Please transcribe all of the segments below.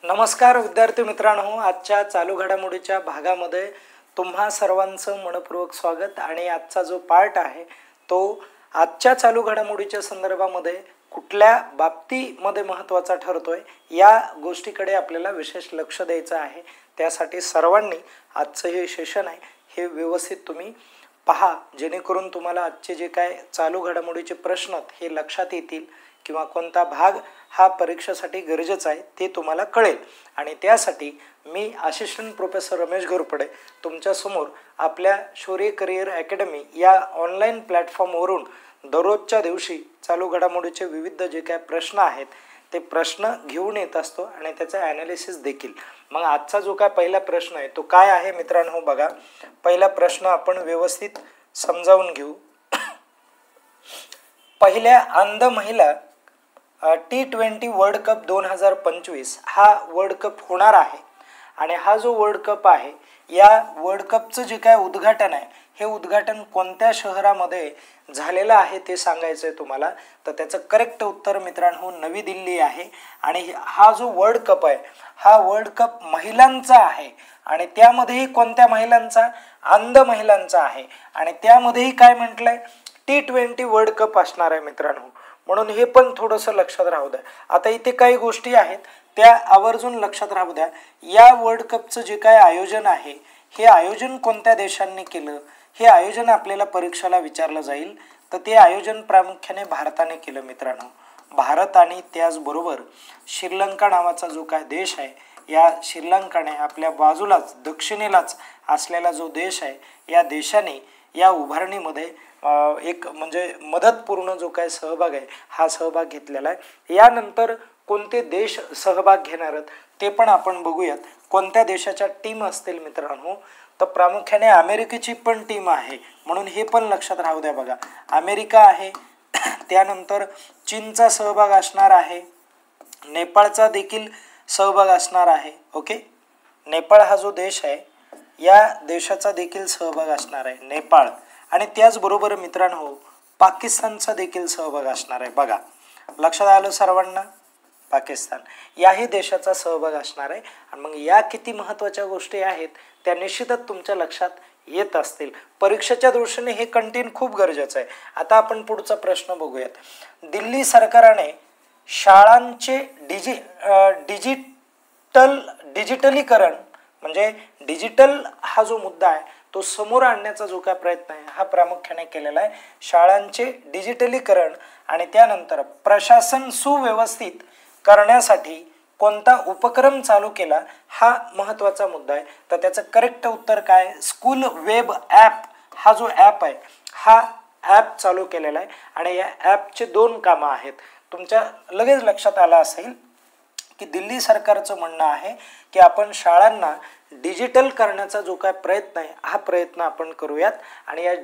नमस्कार विद्यार्थी मित्रांनो, आजच्या चालू घडामोडीच्या भागामध्ये तुम्हा सर्वांचं मनपूर्वक स्वागत। आणि आजचा जो पार्ट आहे तो आजच्या चालू घडामोडीच्या संदर्भामध्ये कुठल्या बाबतीमध्ये महत्त्वाचा ठरतोय या गोष्टीकडे आपल्याला विशेष लक्ष द्यायचं आहे। त्यासाठी सर्वांनी आजचं हे सेशन आहे हे व्यवस्थित तुम्ही पहा, जेणेकरून तुम्हाला आजचे जे काय चालू घडामोडीचे प्रश्न हे लक्षात येतील किंवा कोणता भाग हा परीक्षेसाठी गरजेचा आहे ते तुम्हाला कळेल। आणि त्यासाठी मी असिस्टंट प्रोफेसर रमेश घोरपडे तुमच्या समोर आपल्या शौर्य करिअर अकॅडमी या ऑनलाईन प्लॅटफॉर्मवरून दररोजच्या दिवशी चालू घडामोडीचे विविध जे काय प्रश्न आहेत ते प्रश्न घेऊन येत असतो आणि त्याचा ॲनालिसिस देखील। मग आजचा जो काय पहिला प्रश्न आहे तो काय आहे मित्रांनो, बघा पहिला प्रश्न आपण व्यवस्थित समजावून घेऊ। पहिल्या अंध महिला T20 वर्ल्ड कप 2025 हा वर्ल्ड कप होणार आहे आणि हा जो वर्ल्ड कप आहे या वर्ल्ड कपचं जे काय उद्घाटन आहे हे उद्घाटन कोणत्या शहरामध्ये झालेलं आहे ते सांगायचं आहे तुम्हाला। तर त्याचं करेक्ट उत्तर मित्रांनो नवी दिल्ली आहे। आणि हा जो वर्ल्ड कप आहे हा वर्ल्ड कप महिलांचा आहे आणि त्यामध्येही कोणत्या महिलांचा, अंध महिलांचा आहे। आणि त्यामध्येही काय म्हटलंय, T20 वर्ल्ड कप असणार आहे मित्रांनो, म्हणून हे पण थोडंसं लक्षात राहू द्या। आता इथे काही गोष्टी आहेत त्या आवर्जून लक्षात राहू द्या। या वर्ल्ड कपचं जे काय आयोजन आहे हे आयोजन कोणत्या देशांनी केलं हे आयोजन आपल्याला परीक्षेला विचारलं जाईल। तर ते आयोजन प्रामुख्याने भारताने केलं मित्रांनो। भारत आणि त्याचबरोबर श्रीलंका नावाचा जो काय देश आहे या श्रीलंकाने आपल्या बाजूलाच दक्षिणेलाच असलेला जो देश आहे या देशाने या उभारणीमध्ये एक म्हणजे मदतपूर्ण जो काय सहभाग आहे हा सहभाग घेतलेला आहे। यानंतर कोणते देश सहभाग घेणार आहेत ते पण आपण बघूयात। कोणत्या देशाच्या टीम असतील मित्रांनो, तर प्रामुख्याने अमेरिकेची पण टीम आहे, म्हणून हे पण लक्षात राहू द्या। बघा अमेरिका आहे, त्यानंतर चीनचा सहभाग असणार आहे, नेपाळचा देखील सहभाग असणार आहे। ओके, नेपाळ हा जो देश आहे या देशाचा देखील सहभाग असणार आहे नेपाळ। आणि त्याचबरोबर मित्रांनो पाकिस्तानचा देखील सहभाग असणार आहे। बघा लक्षात आलं सर्वांना, पाकिस्तान याही देशाचा सहभाग असणार आहे। आणि मग या किती महत्त्वाच्या गोष्टी आहेत त्या निश्चितच तुमच्या लक्षात येत असतील। परीक्षेच्या दृष्टीने हे कंटेंट खूप गरजेचं आहे। आता आपण पुढचा प्रश्न बघूयात। दिल्ली सरकारने शाळांचे डिजिटलीकरण म्हणजे डिजिटल हा जो मुद्दा आहे तो समोर आणण्याचा जो काय प्रयत्न आहे हा प्रामुख्याने केलेला आहे। शाळांचे डिजिटलीकरण आणि त्यानंतर प्रशासन सुव्यवस्थित करण्यासाठी कोणता उपक्रम चालू केला हा महत्त्वाचा मुद्दा आहे। तर त्याचं करेक्ट उत्तर काय, स्कूल वेब ॲप हा जो ॲप आहे हा ॲप चालू केलेला आहे। आणि या ॲपचे दोन कामं आहेत। तुमच्या लगेच लक्षात आलं असेल की दिल्ली सरकारचं म्हणणं आहे की आपण शाळांना डिजिटल करण्याचा जो काय प्रयत्न आहे हा प्रयत्न आपण करूयात। आणि या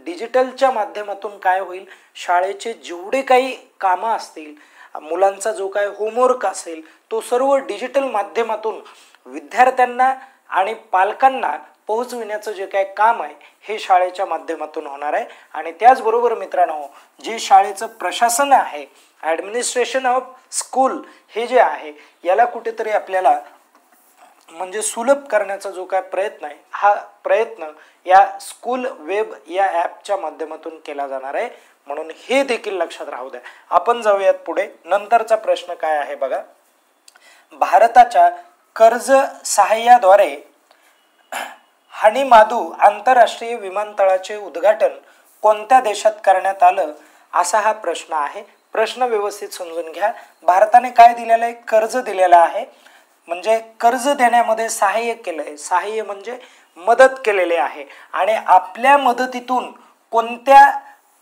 डिजिटलच्या माध्यमातून काय होईल, शाळेचे जेवढे काही कामं असतील, मुलांचा जो काय होमवर्क असेल तो सर्व डिजिटल माध्यमातून विद्यार्थ्यांना आणि पालकांना पोहोचविण्याचं जे काय काम आहे हे शाळेच्या माध्यमातून होणार आहे। आणि त्याचबरोबर मित्रांनो जे शाळेचं प्रशासन आहे, ॲडमिनिस्ट्रेशन ऑफ स्कूल हे जे आहे याला कुठेतरी आपल्याला म्हणजे सुलभ करण्याचा जो काय प्रयत्न आहे हा प्रयत्न या स्कूल वेब या ॲपच्या माध्यमातून केला जाणार आहे, म्हणून हे देखील लक्षात राहू द्या। आपण जाऊयात पुढे। नंतरचा प्रश्न काय आहे बघा, भारताच्या कर्ज सहाय्याद्वारे हनीमादू आंतरराष्ट्रीय विमानतळाचे उद्घाटन कोणत्या देशात करण्यात आलं असा हा प्रश्न आहे। प्रश्न व्यवस्थित समजून घ्या। भारताने काय दिलेलं आहे, कर्ज दिलेलं आहे, म्हणजे कर्ज देण्यामध्ये सहाय्य केलं आहे, सहाय्य म्हणजे मदत केलेली आहे। आणि आपल्या मदतीतून कोणत्या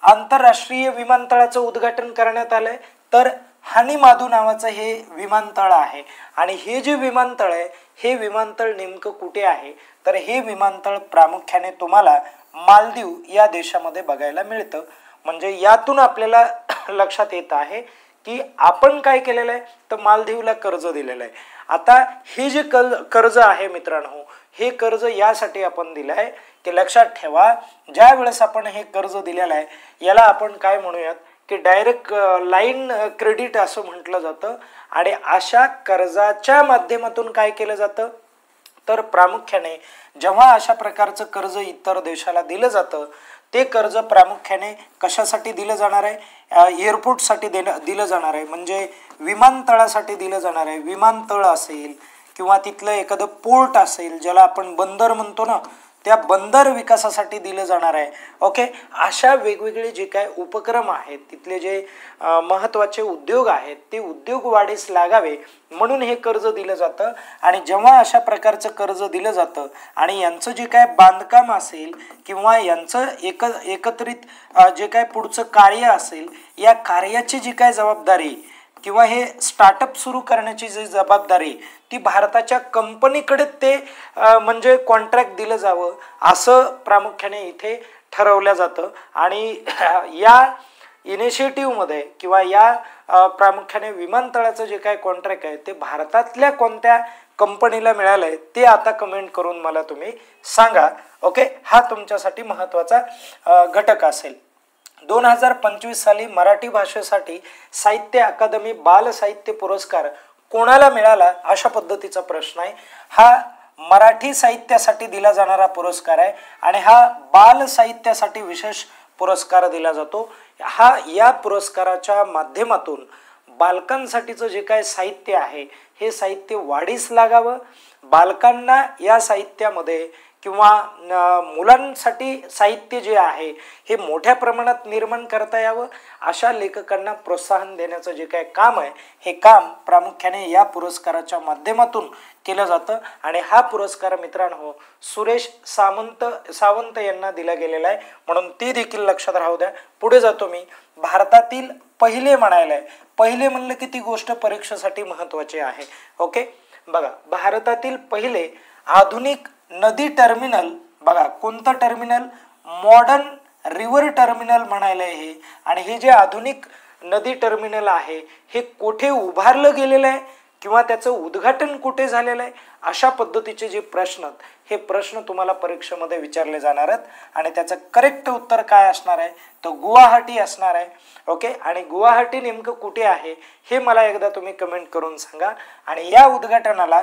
आंतरराष्ट्रीय विमानतळाचं उद्घाटन करण्यात आलंय, तर हनीमादू नावाचं हे विमानतळ आहे। आणि हे जे विमानतळ आहे हे विमानतळ नेमकं कुठे आहे, तर हे विमानतळ प्रामुख्याने तुम्हाला मालदीव या देशामध्ये बघायला मिळतं। म्हणजे यातून आपल्याला लक्षात येत आहे की आपण काय केलेलं आहे, तर मालदीवला कर्ज दिलेलं आहे। आता हे जे कर्ज आहे मित्रांनो हे कर्ज यासाठी आपण दिलं आहे की लक्षात ठेवा, ज्या वेळेस आपण हे कर्ज दिलेलं आहे याला आपण काय म्हणूयात, की डायरेक्ट लाईन क्रेडिट असं म्हटलं जातं. आणि अशा कर्जाच्या माध्यमातून काय केलं जातं, तर प्रामुख्याने जेव्हा अशा प्रकारचं कर्ज इतर देशाला दिलं जातं, ते कर्ज प्रामुख्याने कशासाठी दिलं जाणार आहे, एअरपोर्टसाठी दिलं जाणार आहे, म्हणजे विमानतळासाठी दिलं जाणार आहे. विमानतळ असेल किंवा तिथलं एखादं पोर्ट असेल, ज्याला आपण बंदर म्हणतो ना, त्या बंदर विकासासाठी दिलं जाणार आहे. ओके, अशा वेगवेगळे जे काय उपक्रम आहेत, तिथले जे महत्त्वाचे उद्योग आहेत, ते उद्योग वाढीस लागावे म्हणून हे कर्ज दिलं जातं. आणि जेव्हा अशा प्रकारचं कर्ज दिलं जातं आणि यांचं जे काय बांधकाम असेल किंवा यांचं एकत्रित जे काय पुढचं कार्य असेल, या कार्याची जी काय जबाबदारी किंवा हे स्टार्टअप सुरू करण्याची जी जबाबदारी, ती भारताच्या कंपनीकडे ते म्हणजे कॉन्ट्रॅक्ट दिलं जावं असं प्रामुख्याने इथे ठरवलं जातं. आणि या इनिशिएटिव्हमध्ये किंवा या प्रामुख्याने विमानतळाचं जे काय कॉन्ट्रॅक्ट आहे, ते भारतातल्या कोणत्या कंपनीला मिळालं आहे ते आता कमेंट करून मला तुम्ही सांगा. ओके, हा तुमच्यासाठी महत्त्वाचा घटक असेल. 2025 साली मराठी भाषेसाठी साहित्य अकादमी बाल साहित्य पुरस्कार कोणाला मिळाला, अशा पद्धतीचा प्रश्न आहे. हा मराठी साहित्यासाठी दिला जाणारा पुरस्कार आहे आणि हा बाल साहित्यासाठी विशेष पुरस्कार दिला जातो. या पुरस्काराच्या माध्यमातून बालकांसाठीचं जे काय साहित्य आहे, हे साहित्य वाढीस लागावं, बालकांना या साहित्यामध्ये किंवा मुलांसाठी साहित्य जे आहे हे मोठ्या प्रमाणात निर्माण करता यावं, अशा लेखकांना प्रोत्साहन देण्याचं जे काय काम आहे, हे काम प्रामुख्याने या पुरस्काराच्या माध्यमातून केलं जातं. आणि हा पुरस्कार मित्रांनो सुरेश सावंत यांना दिला गेलेला आहे, म्हणून ती देखील लक्षात राहू द्या. पुढे जातो मी. भारतातील पहिले म्हणायला आहे, पहिले म्हणलं की ती गोष्ट परीक्षेसाठी महत्त्वाची आहे. ओके, बघा, भारतातील पहिले आधुनिक नदी टर्मिनल, बघा कोणतं टर्मिनल, मॉडर्न रिव्हर टर्मिनल म्हणायला आहे हे. आणि हे जे आधुनिक नदी टर्मिनल आहे, हे कुठे उभारलं गेलेलं आहे किंवा त्याचं उद्घाटन कुठे झालेलं आहे, अशा पद्धतीचे जे प्रश्न, हे प्रश्न तुम्हाला परीक्षेमध्ये विचारले जाणार आहेत. आणि त्याचं करेक्ट उत्तर काय असणार आहे, तर गुवाहाटी असणार आहे. ओके, आणि गुवाहाटी नेमकं कुठे आहे हे मला एकदा तुम्ही कमेंट करून सांगा. आणि या उद्घाटनाला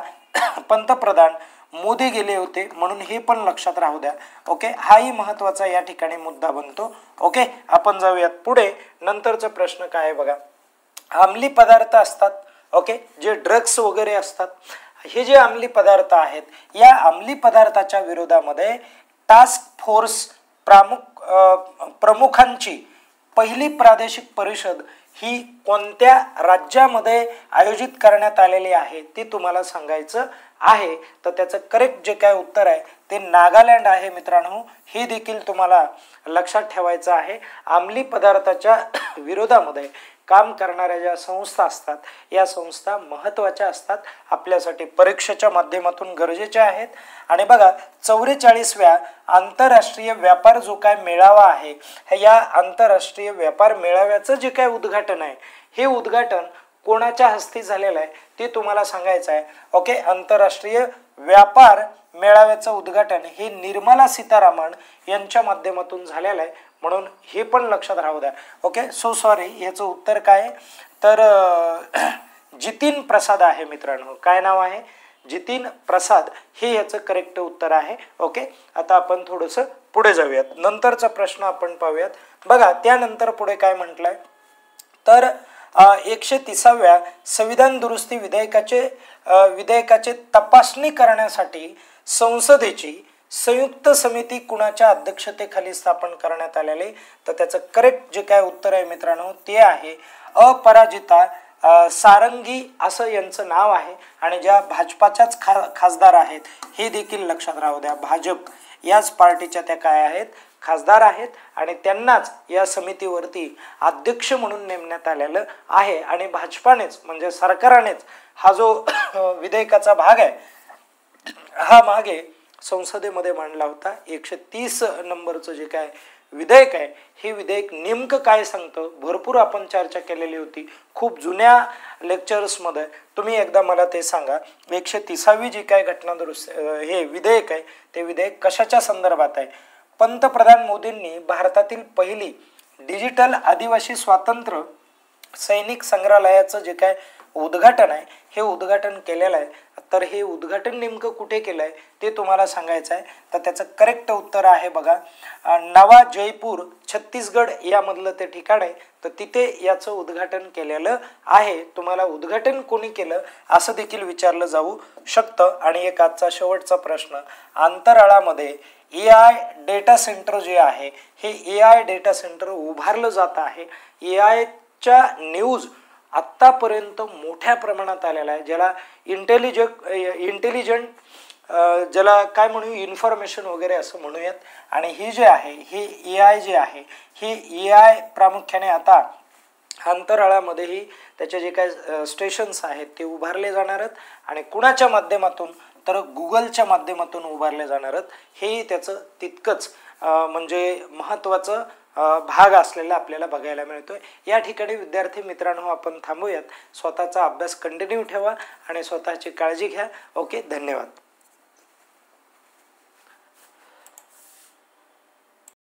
पंतप्रधान मोदी गेले होते, म्हणून हे पण लक्षात राहू द्या. ओके, हाही महत्त्वाचा या ठिकाणी मुद्दा बनतो. ओके, आपण जाऊयात पुढे. नंतरचा प्रश्न काय आहे बघा, अंमली पदार्थ असतात, ओके, जे ड्रग्स वगैरे असतात, हे जे अंमली पदार्थ आहेत, या अंमली पदार्थाच्या विरोधामध्ये टास्क फोर्स प्रमुखांची पहिली प्रादेशिक परिषद ही कोणत्या राज्यामध्ये आयोजित करण्यात आलेली आहे ते तुम्हाला सांगायचं आहे. तर त्याचं करेक्ट जे काय उत्तर आहे ते नागालँड आहे मित्रांनो. हे देखील तुम्हाला लक्षात ठेवायचं आहे. अंमली पदार्थाच्या विरोधामध्ये काम करणाऱ्या ज्या संस्था असतात, या संस्था महत्त्वाच्या असतात, आपल्यासाठी परीक्षेच्या माध्यमातून गरजेच्या आहेत. आणि बघा, 44व्या आंतरराष्ट्रीय व्यापार जो काय मेळावा आहे, या आंतरराष्ट्रीय व्यापार मेळाव्याचं जे काय उद्घाटन आहे, हे उद्घाटन कोणाच्या हस्ते झालेलं आहे ते तुम्हाला सांगायचं आहे. ओके, आंतरराष्ट्रीय व्यापार मेळाव्याचं उद्घाटन हे निर्मला सीतारामन यांच्या माध्यमातून झालेलं आहे, म्हणून हे पण लक्षात राहू द्या. ओके, सो सॉरी, याचं उत्तर काय आहे तर जितीन प्रसाद आहे मित्रांनो. काय नाव आहे, जितीन प्रसाद, हे याचं करेक्ट उत्तर आहे. ओके, आता आपण थोडंसं पुढे जाऊयात. नंतरचा प्रश्न आपण पाहूयात. बघा, त्यानंतर पुढे काय म्हटलंय तर 130व्या संविधान दुरुस्ती विधेयकाचे तपासणी करण्यासाठी संसदेची संयुक्त समिती कुणाच्या अध्यक्षतेखाली स्थापन करण्यात आलेली. तर त्याचं करेक्ट जे काय उत्तर आहे मित्रांनो ते आहे अपराजिता सारंगी असं यांचं नाव आहे. आणि ज्या भाजपाच्याच खासदार आहेत, हे देखील लक्षात राहू द्या. भाजप याच पार्टीच्या त्या काय आहेत, खासदार आहेत, आणि त्यांनाच या समितीवरती अध्यक्ष म्हणून नेमण्यात आलेलं आहे. आणि भाजपानेच म्हणजे सरकारानेच हा जो विधेयकाचा भाग आहे, हा मागे संसदेमध्ये मांडला होता. 130 नंबरचं जे काय विधेयक आहे, हे विधेयक नेमकं काय सांगतं, भरपूर आपण चर्चा केलेली होती खूप जुन्या लेक्चर्समध्ये. तुम्ही एकदा मला ते सांगा, 130वी जी काय घटना दुरुस्ती हे विधेयक आहे, ते विधेयक कशाच्या संदर्भात आहे. पंतप्रधान मोदींनी भारतातील पहिली डिजिटल आदिवासी स्वातंत्र्य सैनिक संग्रहालयाचं जे काय उद्घाटन आहे हे उद्घाटन केलेलं आहे. तर हे उद्घाटन नेमकं कुठे केलं आहे ते तुम्हाला सांगायचं आहे. तर त्याचं करेक्ट उत्तर आहे बघा नवा जयपूर छत्तीसगड यामधलं ते ठिकाण आहे. तर तिथे याचं उद्घाटन केलेलं आहे. तुम्हाला उद्घाटन कोणी केलं असं देखील विचारलं जाऊ शकतं. आणि एक आजचा शेवटचा प्रश्न, अंतराळामध्ये AI डेटा सेंटर जे आहे हे AI डेटा सेंटर उभारलं जात आहे. AIच्या न्यूज आत्तापर्यंत मोठ्या प्रमाणात आलेला आहे, ज्याला इंटेलिजंट ज्याला काय म्हणू इन्फॉर्मेशन वगैरे असं म्हणूयात. आणि ही जे आहे ही AI जे आहे ही AI प्रामुख्याने आता अंतराळामध्येही त्याचे जे काय स्टेशन्स आहेत ते उभारले जाणार आहेत. आणि कुणाच्या माध्यमातून तर गुगलच्या माध्यमातून उभारले जाणार आहेत. हेही त्याचं तितकंच म्हणजे महत्त्वाचं भाग असलेला आपल्याला बघायला मिळतोय. या ठिकाणी विद्यार्थी मित्रांनो आपण थांबूयात. स्वतःचा अभ्यास कंटिन्यू ठेवा आणि स्वतःची काळजी घ्या. ओके, धन्यवाद.